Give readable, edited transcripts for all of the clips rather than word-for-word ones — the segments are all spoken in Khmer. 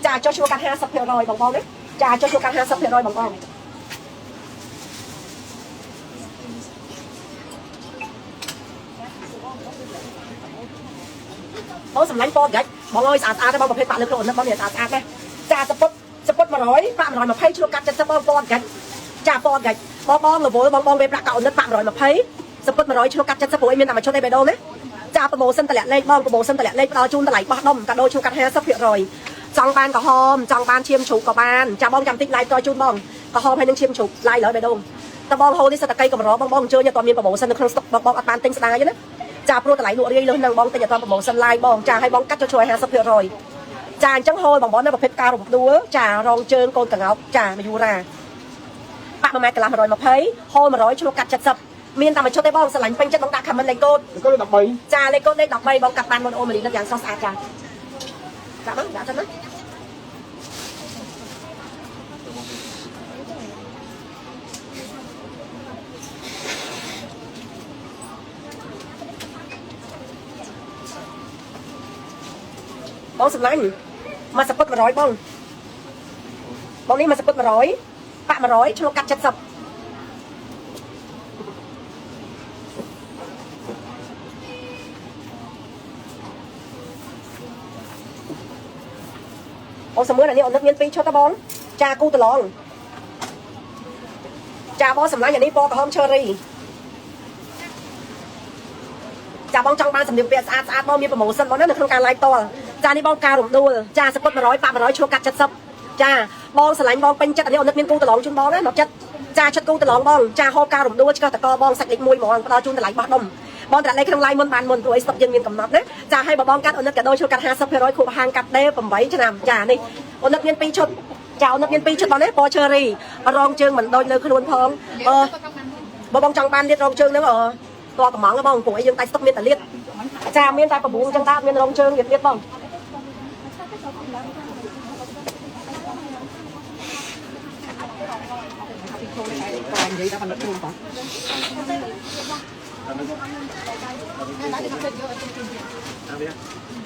ចាចុះឈ្មោះកាត់50%បងណាចាចុះឈ្មោះកាត់50%បងអូសម្លាញ់ពណ៌ហ្គាច់បងអើយស្អាតទេបងប្រភេទប៉ាក់លើខ្លួននេះបងនេះស្អាតទេចាសពុត100ប៉ាក់120ឈ្លុកកាត់70បងពណ៌ហ្គាច់ចាពណ៌ហ្គាច់បងរវល់បងវេប្រាក់កៅនិតប៉ាក់120សពុត100ឈ្លុកកាត់70ព្រោះមានតែមួយឈុតឯបេដូណាចាប្រម៉ូសិនតម្លាក់លេខបងប្រម៉ូសិនតម្លាក់លេខផ្ដល់ជូនតម្លៃបោះដុំកាដូឈ្លុកកាត់50%ចង់បានក្រហមចង់បានឈាមជ្រូកក៏បានចាបងចាំតិចឡាយផ្ដល់ជូនបងក្រហមហើយនឹងឈាមជ្រូកឡាយលើបេដូតបងហូរនេះសិតតែកៃកម្របងអញ្ជើញអត់មានប្រម៉ូសិននៅក្នុងស្តុកបងអត់បានទិញស្ដាយណាចាព្រោះតម្លៃលក់រាយលើសនឹងបងទិញអត់បានប្រម៉ូសិនឡាយបងចាឲ្យបងកាត់ជួយ50%ចាអញ្ចឹងហូរបងនៅប្រភេទការរំដួលចារងជើងកូនកង្កោកចាមយូរ៉ាប៉ាក់1ម៉ែត្រកន្លះ120ហូរ100ឈ្លុកកាត់70មានតែមួយឈុតទេបងស្រឡាញ់ពេញចិត្តបងដាក់ខមមិនលេខកូដ13ចាលេខកូដលេខ13បងកាត់បានមុនអូម៉ាលីនឹងយ៉ាងស្រស់ស្អាតចាដាក់មកដាក់ទៅណាបងសម្លាញ់មកសពុត100បងនេះមកសពុត100ប៉ាក់100ឈ្លុកកាត់70អូសមើលអានេះអូននឹកមាន2ឈុតទេបងចាគូតឡងចាបងសម្លាញ់អានេះពណ៌ក្រហមឈើរីចាបងចង់បានសម្លៀកបំពាក់ស្អាតបងមានប្រម៉ូសិនបងណានៅក្នុងការ live តលចានេះបងការរំដួលចាសពុត100ប៉ាក់100ឈ្លុកកាត់70ចាបងស្រឡាញ់បងពេញចិត្តអានេះអូននឹកមានគូតឡងជូនបងណាមកចិត្តចាឈុតគូតឡងបងចាហូបការរំដួលឆ្កឹះតកបងសាច់លេខ1ហ្មងផ្ដល់ជូនតម្លៃបោះដុំបងត្រាក់លេខក្នុង live មុនបានមុនព្រោះអីស្តុកយើងមានកំណត់ណាចាឲ្យបងកាត់អូននឹកកាដូឈ្លុកកាត់50%ខួបហាងកាត់ដេ8ឆ្នាំចានេះអូននឹកមាន2ឈុតចាអូននឹកមាន2ឈុតបងណាពណ៌ឈើរីរងជើងមិនដូចលើខ្លួនផងបងចង់បានទៀតរងជើងហ្នឹងតកំងបងព្រោះអីយើងដាច់ស្តុកមានតែលៀតចាមានតែ9អញ្ចឹងតាមានរងជើងទៀតបងនិយាយដល់បណ្ឌិតខ្លួនបង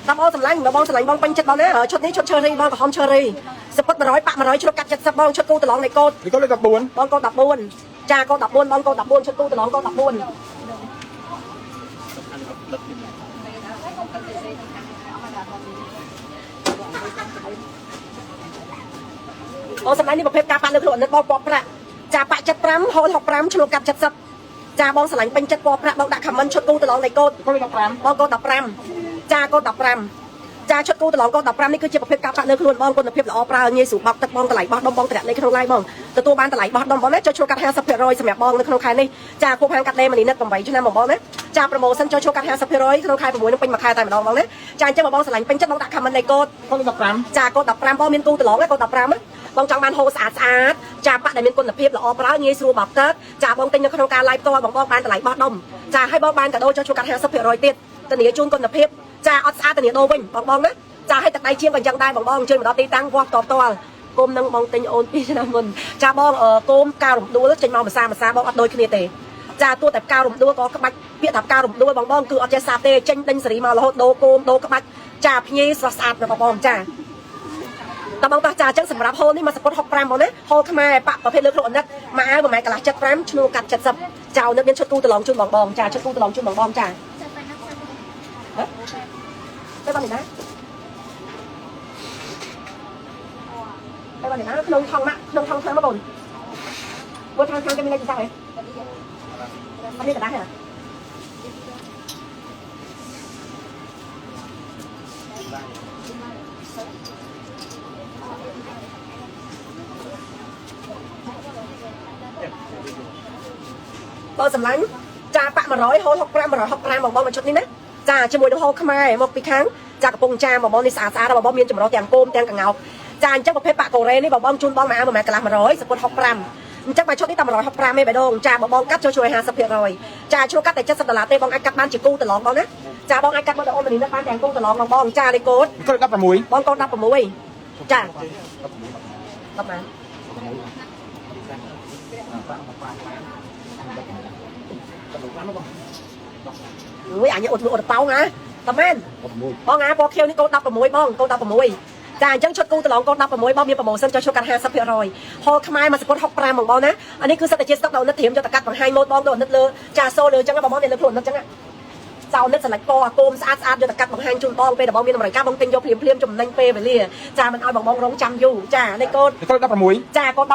តាមអូសម្លាញ់បងសម្លាញ់បងពេញចិត្តបងណាឈុតនេះឈុតឈើរីបងក្រហមឈើរីសពុត100ប៉ាក់100ឈ្លុកកាត់70បងឈុតគូតឡងនៃកូដលេខ14បងកូដ14ចាកូដ14បងកូដ14ឈុតគូតឡងកូដ14អូសម្លាញ់នេះប្រភេទការប៉ាក់លើខ្លួននិតបងពណ៌ប្រាក់ចាប៉ាក់75ហូរ65ឈ្លុកកាត់70ចាបងស្រឡាញ់ពេញចិត្តពណ៌ប្រាក់បងដាក់ខមមិនឈុតគូតឡងនៃកូដ15បងកូដ15ចាកូដ15ចាឈុតគូតឡងកូដ15នេះគឺជាប្រភេទការប៉ាក់លើខ្លួនបងគុណភាពល្អប្រើងាយស្រួលបោកទឹកបងតម្លៃបោះដុំបងត្រាក់លេខក្នុង live បងទទួលបានតម្លៃបោះដុំបងណាចុះឈ្លុកកាត់50%សម្រាប់បងនៅក្នុងខែនេះចាគូហាងកាត់ដេមនីនិត8ឆ្នាំបងណាចាប្រូម៉ូសិនចុះឈ្លុកកាត់50%ក្នុងខែ6នឹងពេញមួយខែតែម្ដងបងណាចាអញ្ចឹងបងស្រឡាញ់ពេញចិត្តបងដាក់ខមមិននៃកូដ15ចាកូដ15បងមានគូតឡងកូដ15បងចង់បានហូរស្អាតចាប៉ាក់ដែលមានគុណភាពល្អប្រើងាយស្រួលបោកទឹកចាបងទិញនៅក្នុងការ live ផ្ទាល់បងបានតម្លៃបោះដុំចាឲ្យបងបានកាដូចុះឈ្លុកកាត់50%ទៀតធានាជូនគុណភាពចាអត់ស្អាតធានាដូរវិញបងណាចាឲ្យទឹកដៃជាងក៏យ៉ាងដែរបងអញ្ជើញមកដល់ទីតាំងវាស់ផ្ទាល់គុំនឹងបងទិញអូន2ឆ្នាំមុនចាបងគុំការរំដួលចេញមកភាសាបងអត់ដូចគ្នាទេចាទោះតែការរំដួលក៏ក្បាច់ពាក្យថាការរំដួលបងគឺអត់ចេះសាបទេចេញដេញសេរីមករហូតដូរគុំដូរក្បាច់ចាភ្ញីស្រស់ស្អាតណាបងចាតបងតោះចាអញ្ចឹងសម្រាប់ហូលនេះមកសពុត65បងណាហូលខ្មែរប៉ាក់ប្រភេទលើខ្លួននិតមកអាវ1ម៉ែត្រកន្លះ75ឈ្នួលកាត់70ចៅនិតមានឈុតគូតឡងជូនបងចាឈុតគូតឡងជូនបងចាទៅបងនេះណាក្នុងថងម៉ាក់ក្នុងថងឆ្នាំបងពួកថងគេមានលេខចាស់ហ៎អត់មានកណ្ដាស់ហ៎បងសម្លាញ់ចាប៉ាក់100ហូរ65បងមកឈុតនេះណាចាជាមួយនឹងហូរខ្មែរមកពីខាងចាកំពង់ចាបងនេះស្អាតបងមានចម្រុះទាំងគោមទាំងកង្កោកចាអញ្ចឹងប្រភេទប៉ាក់កូរ៉េនេះបងជូនបងមកអា1ម៉ែត្រកន្លះ100សពុត65អញ្ចឹងបើឈុតនេះតែ165ទេបេដងចាបងកាត់ជួយ50%ចាឈ្លុកកាត់តែ$70ទេបងអាចកាត់បានជាគូតឡងបងណាចាបងអាចកាត់មកដល់អូម៉ានីនេះបានទាំងគូតឡងបងចាលេខកូដ16បងកូដ16ចា10ម៉ែត្រអើយអញអត់លក់អត់ប៉ោងណាតើមែនបងអាពណ៌ខៀវនេះកូដ16បងកូដ16 ចាអញ្ចឹងឈុតគូតឡងកូន16បងមានប្រម៉ូសិនចូលឈុតកាត់50%ហូលខ្មែរមកសពុត65បងណាអានេះគឺសិតតែជាស្តុកដល់និតត្រៀមយកតកាត់បង្ហាញម៉ូតបងដល់និតលើចាសូលើអញ្ចឹងបងមានលើខ្លួននិតអញ្ចឹងចោលនិតស្រឡាច់ពណ៌អាគោមស្អាតយកតកាត់បង្ហាញជូនបងពេលបងមានតម្រូវការបងទិញយកភ្លាមចំណេញពេលវេលាចាមិនឲ្យបងរងចាំយូរចានេះកូន16ចាកូន16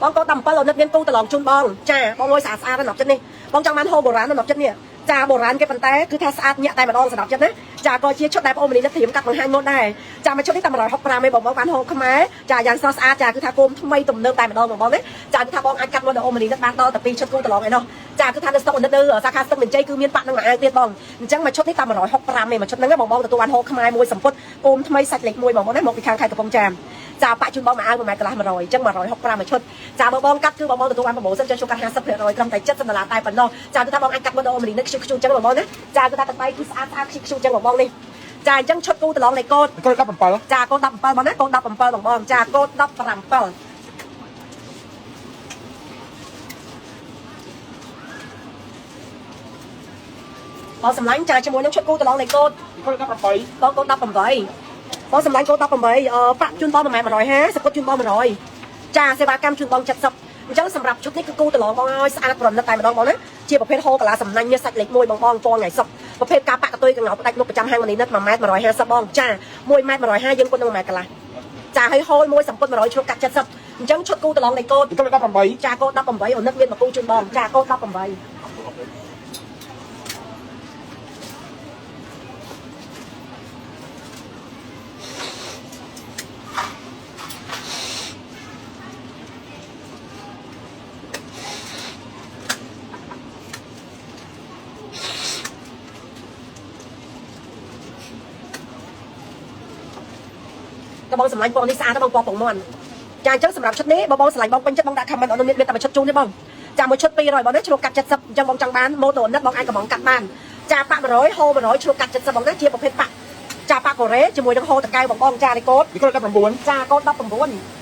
បងកូន17អូននិតមានគូតឡងជូនបងចាបងលុយស្អាតដល់10ចិត្តនេះបងចង់បានហូបបុរាណដល់10ចិត្តនេះចាបុរាណគេប៉ុន្តែគឺថាស្អាតញាក់តែម្ដងសម្រាប់ចិត្តណាចាក៏ជាឈុតដែលបងអូនមនីនិតត្រៀមកាត់បង្ហាញម៉ូដដែរចាមួយឈុតនេះតែ165ឯងបងបានហូបខ្មែរចាយ៉ាងស្រស់ស្អាតចាគឺថាគោមថ្មីទំនើបតែម្ដងបងណាចាគឺថាបងអាចកាត់ម៉ូដអូនមនីនិតបានដល់តែ2ឈុតគូតឡងឯណោះចាគឺថានៅស្តុកអូននិតនៅសាខាស្ទឹងមានជ័យគឺមានប៉ាក់នឹងមួយអាវទៀតបងអញ្ចឹងមួយឈុតនេះតែ165ឯងមួយឈុតហ្នឹងបងទទួលបានហូបខ្មែរមួយសម្ពុតគោមថ្មីសាច់លេខ1បងណាមកពីខាងខេត្តកំពង់ចាមចាប៉ាក់ជូនបងមួយអាវ1ម៉ែត្រកន្លះ100អញ្ចឹង165មួយឈុតចាបើបងកាត់គឺបងទទួលបានប្រម៉ូសិនចូលកាត់50%ត្រឹមតែ$70តែប៉ុណ្ណោះចាគឺថាបងអាចកាត់ម៉ូដអូនមនីនិតខ្ជូអញ្ចឹងបងណាចាគឺថាទឹកដៃគឺស្អាតខ្ជូអញ្ចឹងបងនេះចាអញ្ចឹងឈុតគូតឡងនៃកូន17ចាកូន17បងណាកូន17បងចាកូន17បងសម្លាញ់ចាជាមួយនឹងឈុតគូតឡងនៃកូន18បងកូន18បងសម្លាញ់កូន18ប្រាក់ជូនបង150សពុតជូនបង100ចាសេវាកម្មជូនបង70អញ្ចឹងសម្រាប់ឈុតនេះគឺគូតឡងបងឲ្យស្អាតប្រណិតតែម្ដងបងណាជាប្រភេទហូកាឡាសំណាញ់មានសាច់លេខ1បងពណ៌ថ្ងៃសុកប្រភេទការប៉ាក់កតុយកងោផ្ដាច់មុខប្រចាំហាងមនីនិត1ម៉ែត្រ150បងចា1ម៉ែត្រ150យើងគុណនឹង1ម៉ែត្រកន្លះចាឲ្យហូលមួយសម្ពុត100ជ្រុកកាត់70អញ្ចឹងឈុតគូតឡងនៃកូន18ចាកូន18អូននិតមានមកគូជូនបងចាកូន18បងសម្លាញ់ពណ៌នេះស្អាតបងពណ៌ពងមាន់ចាអញ្ចឹងសម្រាប់ឈុតនេះបងស្រឡាញ់បងពេញចិត្តបងដាក់ comment អត់មានតែមួយឈុតជូនទេបងចាមួយឈុត200បងណាជ្រុលកាត់70អញ្ចឹងបងចង់បានម៉ូតូនិតបងអាចកំងកាត់បានចាប៉ាក់100ហូ100ជ្រុលកាត់70បងណាជាប្រភេទប៉ាក់ចាប៉ាក់កូរ៉េជាមួយនឹងហូតកៅបងចានេះកូន19ចាកូន19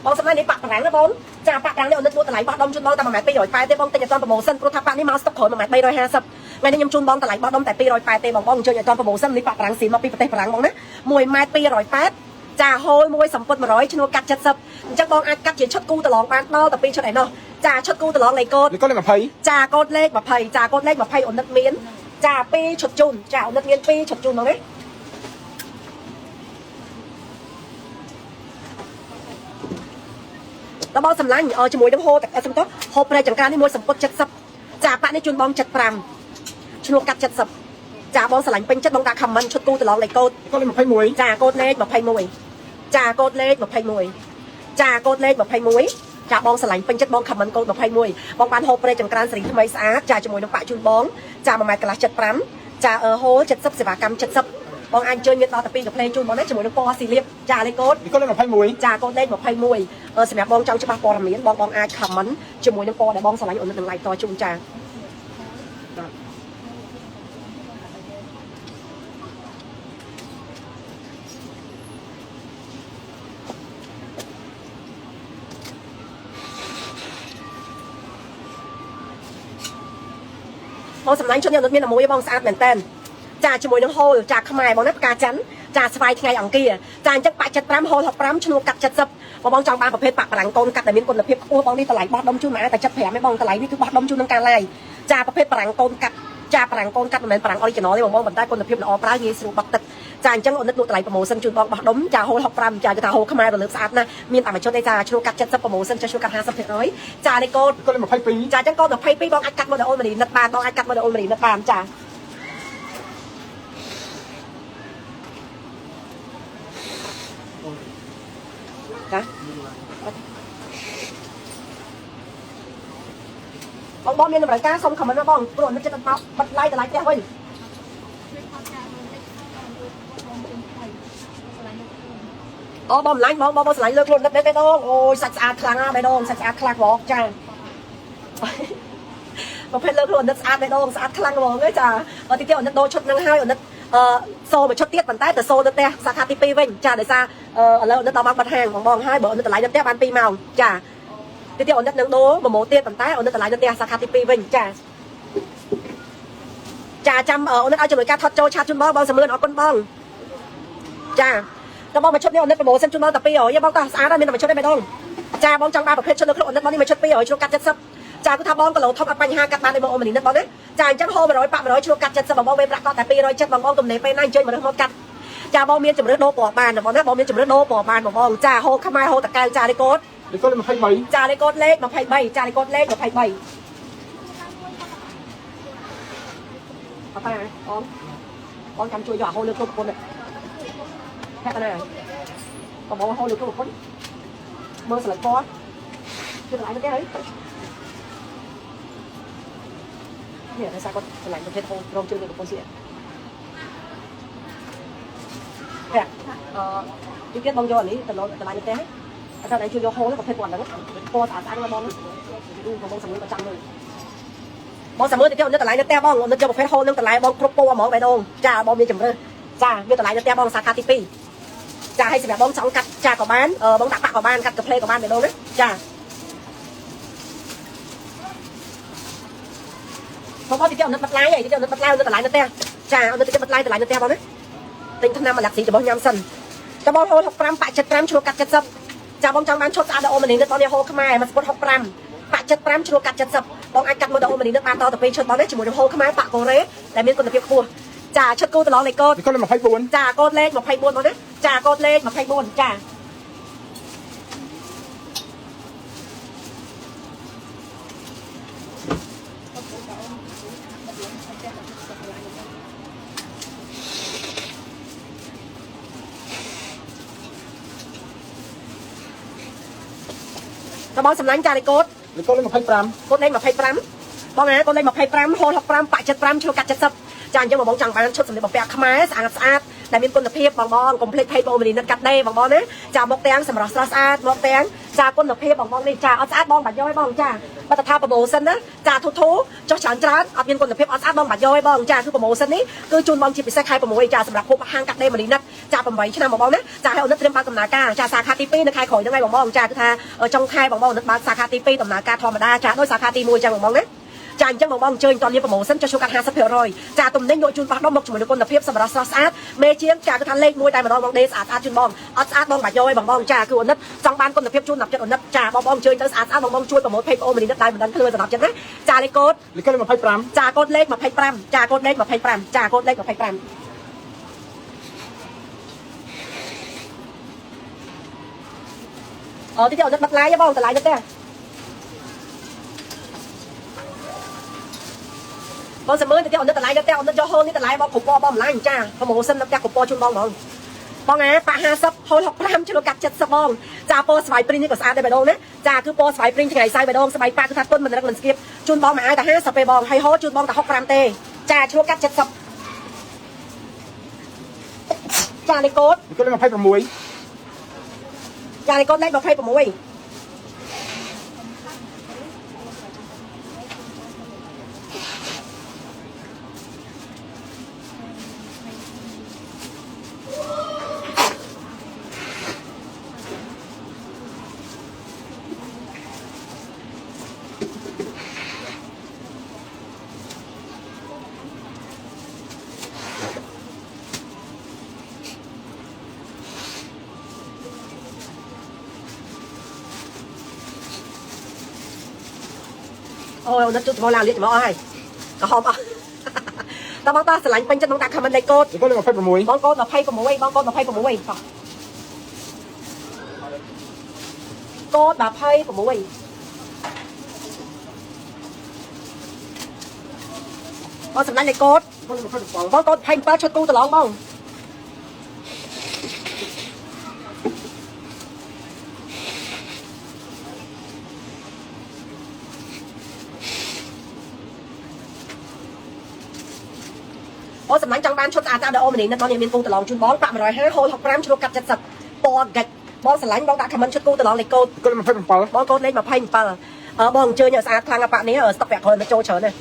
បងសម្រាប់នេះប៉ាក់ប្រាំងណាបងចាប៉ាក់ប្រាំងនេះអូននិតមួយតម្លៃបោះដុំជូនបងតែ1ម៉ែត្រ280ទេបងទិញអត់ទាន់ប្រម៉ូសិនព្រោះថាប៉ាក់នេះមកស្តុកក្រោយ1ម៉ែត្រ350ថ្ងៃនេះខ្ញុំជូនបងតម្លៃបោះដុំតែ280ទេបងអញ្ជើញអត់ទាន់ប្រម៉ូសិននេះប៉ាក់ប្រាំងស៊ីមកពីប្រទេសប្រាំងបងណា1ម៉ែត្រ280ចាហូលមួយសម្ពុត100ឈ្នួលកាត់70អញ្ចឹងបងអាចកាត់ជាឈុតគូតឡងបានដល់តែ2ឈុតឯណោះចាឈុតគូតឡងលេខកូដ20ចាកូដលេខ20ចាកូដលេខ20អូននិតមានចា2ឈុតជូនចាអូននិតមាន2ឈុតជូនបងណាតបងសម្លាញ់ជាមួយនឹងហូតសំតោហូបប្រែចង្ការនេះមួយសម្ពុត70ចាប៉ាក់នេះជូនបង75ឈ្នួលកាត់70ចាបងស្រឡាញ់ពេញចិត្តបងដាក់ comment ឈុតគូតឡងលេខកូដ21ចាកូដលេខ21ចាកូដលេខ21ចាកូដលេខ21ចាបងស្រឡាញ់ពេញចិត្តបង comment កូដ21បងបានហូបប្រែចង្ក្រានសេរីថ្មីស្អាតចាជាមួយនឹងប៉ាក់ជូនបងចា1ម៉ែត្រកន្លះ75ចាហូល70សេវាកម្ម70បងអាចជើញមានដល់តែ2កាផ្លេជូនបងណាជាមួយនឹងពណ៌ស៊ីលៀបចាលេខកូដ21ចាកូដលេខ21សម្រាប់បងចង់ច្បាស់ព័ត៌មានបងអាច comment ជាមួយនឹងពណ៌ដែលបងស្រឡាញ់អូននឹង like តជូនចាបងសម្លាញ់ឈុតនេះអូនមានតែមួយបងស្អាតមែនតើចាជាមួយនឹងហូលចាខ្មែរបងណាផ្កាច័ន្ទចាស្វាយថ្ងៃអង្គារចាអញ្ចឹងប៉ាក់75ហូល65ឈ្នួលកាត់70បងចង់បានប្រភេទប៉ាក់ប្រាំងកូនកាត់ដែលមានគុណភាពខ្ពស់បងនេះតម្លៃបោះដុំជូនមកតែ75ឯងបងតម្លៃនេះគឺបោះដុំជូននឹងការឡាយចាប្រភេទប្រាំងកូនកាត់ចាប្រាំងកូនកាត់មិនមែនប្រាំង original ទេបងប៉ុន្តែគុណភាពល្អប្រើងាយស្រួលបោះទឹកចាអញ្ចឹងអូននិតលក់តម្លៃប្រម៉ូសិនជូនបងបោះដុំចាហូល65ចាគឺថាហូលខ្មែររលើបស្អាតណាស់មានតែមួយឈុតទេចាឈ្នួលកាត់70ប្រម៉ូសិនចាឈ្នួលកាត់50%ចានេះកូន22ចាអញ្ចឹងកូន22បងអាចកាត់មកដល់អូនមនីនិតបានបងអាចកាត់មកដល់អូនមនីនិតបានចាបងមានតម្រូវការសុំ comment មកបងព្រោះនិតចិត្តមកបិទ like តម្លៃផ្ទះវិញ អូបងឡាញ់បងស្រឡាញ់លើខ្លួនបេះដូងអូយសាច់ស្អាតខ្លាំងណាស់បេះដូងសាច់ស្អាតខ្លាំងហ្មងចាប្រភេទលើខ្លួនអនិតស្អាតបេះដូងស្អាតខ្លាំងហ្មងទេចាទីទៀតអនិតដូរឈុតនឹងហើយអនិតសូមួយឈុតទៀតប៉ុន្តែទៅសូទៅផ្ទះសាខាទី2វិញចាដោយសារឥឡូវអនិតដល់មកបាត់ហាងបងហើយបើអនិតតម្លៃនៅផ្ទះបាន2ម៉ោងចាទីទៀតអនិតនឹងដូរ1ម៉ោងទៀតប៉ុន្តែអនិតតម្លៃនៅផ្ទះសាខាទី2វិញចាចាំអនិតឲ្យចំណុចការថតចូលឆាតជូនបងសម្រឿនអរគុណបងចាតើបងមកឈុតនេះអនិតប្រម៉ូសិនជូនបងតែ200បងតោះស្អាតហើយមានតែមួយឈុតទេបេះដូងចាបងចង់បានប្រភេទឈុតលើខ្លួនអនិតបងនេះមួយឈុត200ជ្រុលកាត់70ចាគឺថាបងគីឡូធំអត់បញ្ហាកាត់បានដោយបងអូននេះបងណាចាអញ្ចឹងហូរ100ប៉100ជ្រុលកាត់70បងវេប្រាក់ក៏តែ270បងទំនេរពេលណាអញ្ជើញមករើសមកកាត់ចាបងមានជំរឿនដូរពណ៌បានបងណាបងមានជំរឿនដូរពណ៌បានបងចាហូរខ្មែរហូរតកៅចាលេខកូដ23ចាលេខកូដលេខ23ចាលេខកូដលេខ23អត់តាបងចាំជួយយកហូរលើខ្លួនប្រពន្ធហេតុណាបងហូរលើខ្លួនប្រពន្ធមើលស្លឹកពណ៌គឺតម្លៃទៅទេហើយនេះតែសាគាត់ឆ្លាញ់ប្រភេទហូររងជើងលើប្រពន្ធស្អីទីទៀតបងយកអានេះទៅតម្លៃទៅទេអត់តែជួយយកហូរប្រភេទពណ៌ហ្នឹងពណ៌ស្អាតហ្នឹងបងបងសម្រួលប្រចាំមើលបងសម្រួលទៅគេអត់តម្លៃទៅទេបងអត់យកប្រភេទហូរនឹងតម្លៃបងគ្រប់ពណ៌ហ្មងបេះដូងចាបងមានជំរឿចាមានតម្លៃទៅទេបងសាខាទី2ចាឲ្យសម្រាប់បងចង់កាត់ចាក៏បានបងដាក់បាក់ក៏បានកាត់កាផ្លេក៏បានបេះដូងណាចាបងទីគេអត់បាត់ឡាយទីគេអត់បាត់ឡាយនៅតម្លៃនៅផ្ទះចាអត់ទីគេបាត់ឡាយតម្លៃនៅផ្ទះបងណាទិញថ្នាំមកលាក់ស៊ីរបស់ញ៉ាំសិនចាបងហូរ65ប៉75ជ្រុលកាត់70ចាបងចង់បានឈុតស្អាតដល់អូម៉ានីនេះបងនេះហូរខ្មែរមកស្ពុត65ប៉75ជ្រុលកាត់70បងអាចកាត់មួយដល់អូម៉ានីនេះបានតទៅពេលឈុតបងនេះជាមួយនឹងហូរខ្មែរប៉កូរ៉េដែលមានគុណភាពខ្ពស់ចាឈុតគូតឡងលេខកូដ24ចាកូដលេខ24បងណាចាកូដលេខ24ចាបងសម្លាញ់ចាលេខកូដលេខ25កូដលេខ25បងណាកូដលេខ25ហូរ65ប៉75ជ្រុលកាត់70ចាអញ្ចឹងបងចង់បានឈុតសម្លៀកបំពាក់ខ្មែរស្អាតដែលមានគុណភាពបងកុំភ្លេចភ័យបងអូម៉ានីនិតកាត់ដេរបងណាចាមកទាំងសម្រាប់ស្រស់ស្អាតមកទាំងចាគុណភាពបងនេះចាអត់ស្អាតបងបាច់យកឲ្យបងចាបើថាប្រម៉ូសិនណាចាធូចុះច្រើនអត់មានគុណភាពអត់ស្អាតបងបាច់យកឲ្យបងចាគឺប្រម៉ូសិននេះគឺជូនបងជាពិសេសខែ6ចាសម្រាប់គ្រប់ហាងកាត់ដេរម៉ានីនិតចា8ឆ្នាំបងណាចាឲ្យអូននិតត្រៀមបានដំណើរការចាសាខាទី2នៅខែក្រោយហ្នឹងហើយបងចាគឺថាចុងខែបងអូននិតបានសាខាទី2ដំណើរការធម្មតាចាដោយសាខាទី1ចឹងបងណាចាអញ្ចឹងបងអញ្ជើញតនេះប្រម៉ូសិនចុះជួកាត់50%ចាទំនិញយកជូនបោះដុំមកជាមួយនឹងគុណភាពសម្រាប់ស្រស់ស្អាតមេជាងចាគឺថាលេខ1តែម្ដងបងដេស្អាតជូនបងអត់ស្អាតបងបាច់យកឲ្យបងចាគឺអាណិតចង់បានគុណភាពជូនដល់ចិត្តអាណិតចាបងអញ្ជើញទៅស្អាតបងជួយប្រម៉ូភេកអូម៉ានីនិតដែរមិនដឹងខ្លួនសម្រាប់ចិត្តណាចាលេខកូដ25ចាកូដលេខ25ចាកូដលេខ25ចាកូដលេខ25ទីទៀតអាណិតបាត់ឡាយបងតម្លៃទៅទេបងសម្មើទៅអត់តម្លៃទៅអត់យកហូរនេះតម្លៃបងគ្រប់ពណ៌បងម្លាញ់ចាប្រម៉ូសិននៅផ្ទះគ្រប់ពណ៌ជូនបងបងណាប៉50ហូរ65ជ្រុលកាត់70បងចាពណ៌ស្វាយព្រីងនេះក៏ស្អាតដែរបេះដូងណាចាគឺពណ៌ស្វាយព្រីងថ្ងៃសៅរ៍បេះដូងស្បែកប៉ាគឺថាទុនមិនរឹកមិនស្គៀបជូនបងមួយអាយតែ50ទេបងហើយហូរជូនបងតែ65ទេចាជ្រុលកាត់70ចាលេខកូដ26ចាលេខកូដលេខ26អូយអូនជូតមកឡើងលៀកមកអស់ហើយក្រហមអស់តើបងតោះស្រឡាញ់ពេញចិត្តបងដាក់ខមមិនលេខកូដ26បងកូដ26បងកូដ26កូដ26បងសម្លាញ់លេខកូដបងកូដ27ឈុតគូតឡងបងអូសម្លាញ់ចង់បានឈុតស្អាតដល់អូម៉ានីនិតបងមានពងតឡងជូនបងប៉150ហូរ65ជ្រុលកាត់70ពណ៌ហ្កិច បងស្រឡាញ់បងដាក់ comment ឈុតគូតឡងលេខកូដ កូន27 បងកូដលេខ27បងអញ្ជើញឲ្យស្អាតខ្លាំងអាប៉ានេះស្តុកពាក់ក្រោយមកចូលច្រើនណា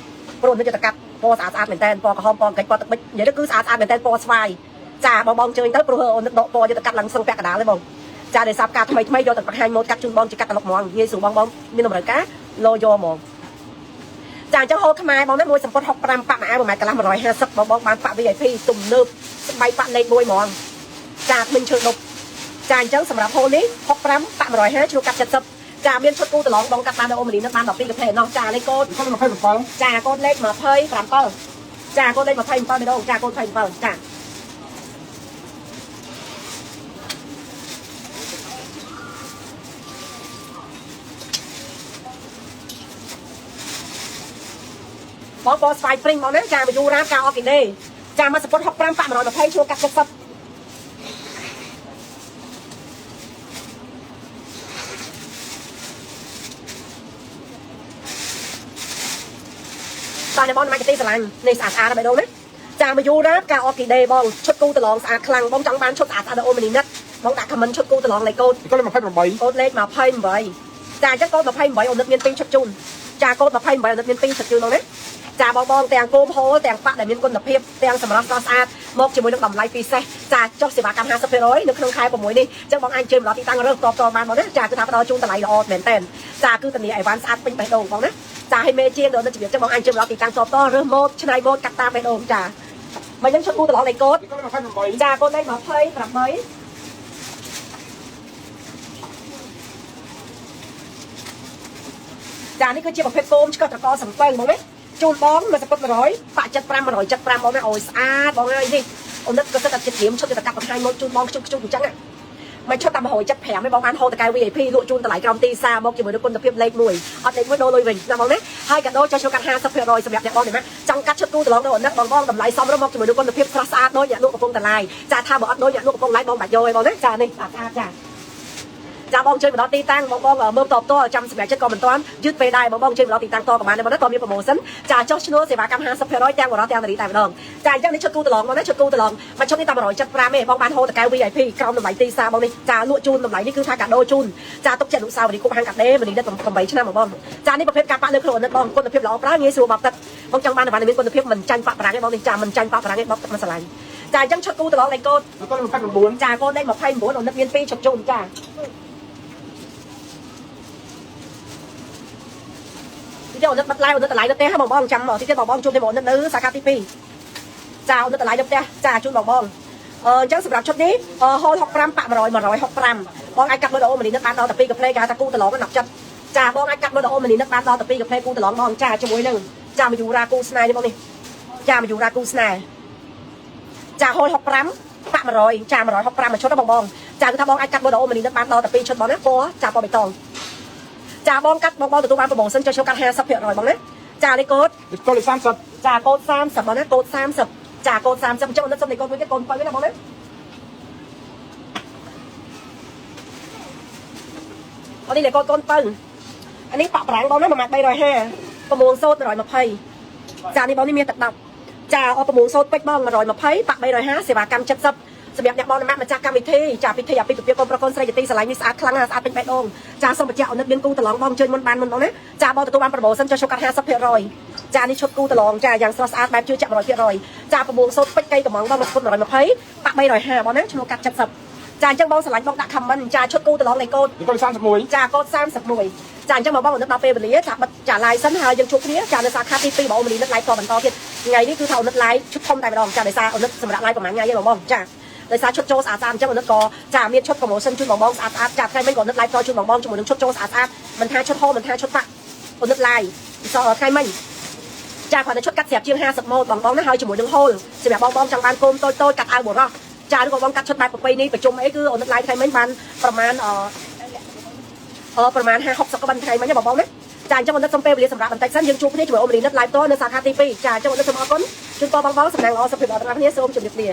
ព្រោះនេះទៅកាត់ពណ៌ស្អាតស្អាតមែនតើពណ៌ក្រហមពណ៌កិច្ចពណ៌ទឹកបិចនិយាយទៅគឺស្អាតស្អាតមែនតើពណ៌ស្វាយចាបងអញ្ជើញទៅព្រោះអូននឹកដកពណ៌យកទៅកាត់ឡើងសឹងពាក់កណ្ដាលទេបងចាដោយសារការថ្មីថ្មីយកទៅបង្ហាញម៉ូដកាត់ជូនបងជាកាត់ត្រឡប់ហ្មងងាយស្រួលបងមានតម្រូវការលោយកហ្មងចាអញ្ចឹងហូលខ្មែរបងណាមួយសម្ពុត65ប៉ាក់មួយអាវ1ម៉ែត្រកន្លះ150បងបានប៉ាក់ VIP ទំនើបស្បែកប៉ាក់លេខ1ហ្មងចាគ្មានឈើដប់ចាអញ្ចឹងសម្រាប់ហូលនេះ65ប៉ាក់150ជ្រុលកាត់70ចាមានឈុតគូតឡងបងកាត់បានដល់អូម៉ាលីនឹងបាន12កាហ្វេណោះចាលេខកូដ27ចាកូដលេខ27ចាកូដលេខ27ម្ដងចាកូដ27ចាបងស្វាយព្រីងមកណាចាមកយូរ៉ាកាអអគីដេចាមកសពុត65ប៉ាក់120ឈ្លោះកាត់70បាទបងមកទីស្រឡាញ់នេះស្អាតស្អាតណាស់បេះដូងណាចាមកយូរ៉ាកាអអគីដេបងឈុតគូតឡងស្អាតខ្លាំងបងចង់បានឈុតស្អាតស្អាតដល់អូម៉ាលីណាត់បងដាក់ comment ឈុតគូតឡងលេខកូដ28កូដលេខ28ចាអញ្ចឹងកូដ28អូននឹកមាន2ឈុតជូនចាកូដ28អូននឹកមាន2ឈុតជូននោះណាចាបងទាំងគោមហូលទាំងប៉ាក់ដែលមានគុណភាពទាំងសម្រស់ស្រស់ស្អាតមកជាមួយនឹងតម្លៃពិសេសចាចុះសេវាកម្ម 50% នៅក្នុងខែ6នេះអញ្ចឹងបងអាចជើញមកដល់ទីតាំងរើសតបបានមកណាចាគឺថាផ្ដល់ជូនតម្លៃល្អមែនតើចាគឺធានាអីវ៉ាន់ស្អាតពេញបេះដូងបងណាចាឲ្យមេជាងដល់នៅជំរាបចឹងបងអាចជើញមកដល់ទីតាំងតបរើសម៉ូដឆ្នៃម៉ូដកាត់តាមបេះដូងចាមិនចឹងឈុតគូតឡងលេខកូដចាកូដលេខ28ចានេះគឺជាប្រភេទគោមឆ្កឹះត្រកសំពៅហ្មងណាជូនបងមកសពុត100ប៉ាក់75 175បងណាអូយស្អាតបងហើយនេះអូននឹកក៏សិតតែចិត្តត្រៀមឈុតទៅកាត់បង្ហាញមកជូនបងខ្ជុះអញ្ចឹងមិនឈុតតែ175ទេបងបានហូតតកែ VIP លក់ជូនតម្លៃក្រោមទីផ្សារមកជាមួយនឹងគុណភាពលេខ1អត់លេខ1ដូរលុយវិញណាបងណាហើយកាដូចុះចូលកាត់ 50% សម្រាប់អ្នកបងនេះណាចង់កាត់ឈុតគូតឡងទៅអូននឹកបងតម្លៃសមរម្យមកជាមួយនឹងគុណភាពស្រស់ស្អាតដូចអ្នកលក់កំពុងតម្លៃចាថាបើអត់ដូចអ្នកលក់កំពុងតម្លៃបងបាច់យកឯងបងណាចានេះស្អាតចាចាបងជួយមកដល់ទីតាំងបងមើលតបតចាំសម្រាប់ចិត្តក៏មិនតាន់យឺតពេលដែរបងជួយមកដល់ទីតាំងតក៏បានដែរបងណាតមានប្រូម៉ូសិនចាចុះឈ្នួលសេវាកម្ម 50% ទាំងបរិបទទាំងនារីតែម្ដងចាអញ្ចឹងនេះឈុតគូតឡងបងណាឈុតគូតឡងមកឈុតនេះតែ175ទេបងបានហូតតកែ VIP ក្រោមតម្លៃទីផ្សារបងនេះចាលក់ជូនតម្លៃនេះគឺថាកាដូជូនចាទុកចិត្តអនុស្សាវរីយ៍គុំហាងកាដេមនីដិត8ឆ្នាំបងចានេះប្រភេទការប៉ាក់លើខ្លួននេះបងគុណភាពល្អប្រើងាយស្រួលបបទឹកបងចង់បានអីវ៉ាន់មានគុណភាពមិនចាញ់ប៉ាក់ប្រាំងទេបងនេះចាមិនចាញ់ប៉ាក់ប្រាំងទេបបទឹកមិនស្រឡាញ់ចាអញ្ចឹងឈុតគូតឡងលេខកូដ29ចាកូដលេខ29អូននឹកមាន2ឈុតជូនចាទីទៀតអូននឹកបាត់ឡាយអូននឹកតម្លៃទៅផ្ទះបងចាំមកទីទៀតបងជួបទេបងនឹកនៅសាខាទី2ចាអូននឹកតម្លៃទៅផ្ទះចាជូនបងអញ្ចឹងសម្រាប់ឈុតនេះហូល65ប៉ាក់165បងអាចកាត់លុយដល់អូម៉ាលីនឹកបានដល់តែ2កាផ្លេគេហៅថាគូតឡង10ចិត្តចាបងអាចកាត់លុយដល់អូម៉ាលីនឹកបានដល់តែ2កាផ្លេគូតឡងបងចាជាមួយនឹងចាមកយូរ៉ាគូស្នេហ៍នេះបងនេះចាមកយូរ៉ាគូស្នេហ៍ចាហូល65ប៉ាក់100ចា165មួយឈុតបងចាគឺថាបងអាចកាត់លុយដល់អូម៉ាលីនឹកបានដល់តែ2ឈុតបងណាពណ៌ចាពណ៌បៃតងចាបងកាត់បងទទួលបានប្រម៉ូសិនចូលកាត់ 50% បងណាចាលេខកូដ30ចាកូដ30បងណាកូដ30ចាកូដ30អញ្ចឹងនឹកសុំលេខកូដមួយទៀតកូន7ណាបងណាអូនេះលេខកូនកូន7អានេះប៉ាក់ប្រាំងបងណា1ម៉ែត្រ350ប្រមូលសូត្រ120ចានេះបងនេះមានទឹក10ចាប្រមូលសូត្រពេជ្របង120ប៉ាក់350សេវាកម្ម70សម្រាប់អ្នកបងម្ចាស់កម្មវិធីចាពិធីអាពាហ៍ពិពាហ៍កូនប្រុសកូនស្រីជាទីស្រឡាញ់នេះស្អាតខ្លាំងណាស់ស្អាតពេញបេះដូងចាសូមបញ្ជាក់អូននឹកមានគូតឡងបងជើញមុនបានមុនបងណាចាបងទទួលបានប្រម៉ូសិនចូលកាត់ 50% ចានេះឈុតគូតឡងចាយ៉ាងស្រស់ស្អាតបែបជឿជាក់ 100% ចាប្រមូលសូត្រពេជ្រកៃកំងបង120ប៉ាក់350បងណាឈ្មោះកាត់70ចាអញ្ចឹងបងស្រឡាញ់បងដាក់ comment ចាឈុតគូតឡងលេខកូដ31ចាកូដ31ចាអញ្ចឹងបងអូននឹកដល់ពេលវេលាចាបិទចា live សិនហើយយើងជួបគ្នាចានៅសាខាទី2បងអូននឹក live តបន្តទៀតថ្ងៃនេះគឺថាអូននឹក live ឈុតធំតែម្ដងចាដោយសារអូននឹកសម្រាប់ live ប្រហែលថ្ងៃទេបងចាដោយសារឈុតចូលស្អាតស្អាតអញ្ចឹងអូននឹកក៏ចាមានឈុត promotion ជូនបងស្អាតស្អាតចាថ្ងៃមិញក៏អូននឹក live តជូនបងជាមួយនឹងឈុតចូលស្អាតស្អាតមិនថាឈុតហូលមិនថាឈុតប៉ាក់អូននឹក live ថ្ងៃមិញចាគាត់ទៅឈុតកាត់ស្រាប់ជាង50ម៉ូតបងណាហើយជាមួយនឹងហូលសម្រាប់បងចង់បានកូនតូចកាត់អាវបរោះចាឬក៏បងកាត់ឈុតបែបប្រពៃណីប្រជុំអីគឺអូននឹក live ថ្ងៃមិញបានប្រមាណប្រមាណ50-60ក្បិនថ្ងៃមិញបងណាចាអញ្ចឹងអូននឹកសុំពេលវេលាសម្រាប់បន្តិចសិនយើងជួបគ្នាជាមួយអូម៉ាលីនឹក live តនៅសាខាទី2ចាអញ្ចឹងអូននឹកសូមអរគុណជូនបងសំណាងល្អសុខភាពល្អទាំងអស់គ្នាសូមជម្រាបលា